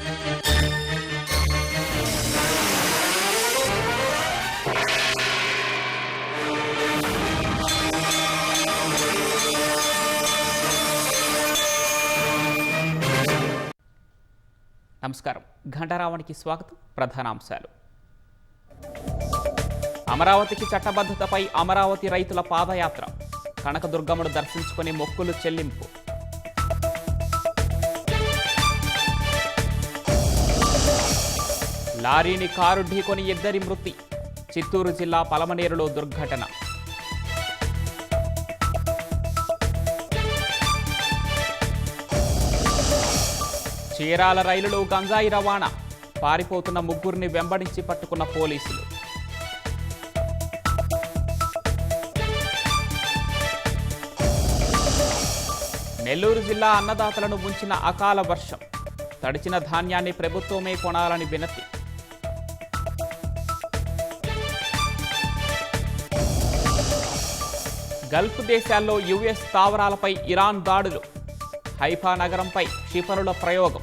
నమస్కారం. ఘంటారావానికి స్వాగతం. ప్రధానాంశాలు. అమరావతికి చట్టబద్ధతపై అమరావతి రైతుల పాదయాత్ర. కనకదుర్గమ్మను దర్శించుకుని మొక్కులు చెల్లింపు. లారీని కారు ఢీకొని 2 మృతి. చిత్తూరు జిల్లా పలమనేరులో దుర్ఘటన. చీరాల రైలులో గంజాయి రవాణా. పారిపోతున్న 3 వెంబడించి పట్టుకున్న పోలీసులు. నెల్లూరు జిల్లా అన్నదాతలను ముంచిన అకాల వర్షం. తడిచిన ధాన్యాన్ని ప్రభుత్వమే కొనాలని వినతి. గల్ఫ్ దేశాల్లో యుఎస్ స్థావరాలపై ఇరాన్ దాడులు. హైఫా నగరంపై క్షిపణుల ప్రయోగం.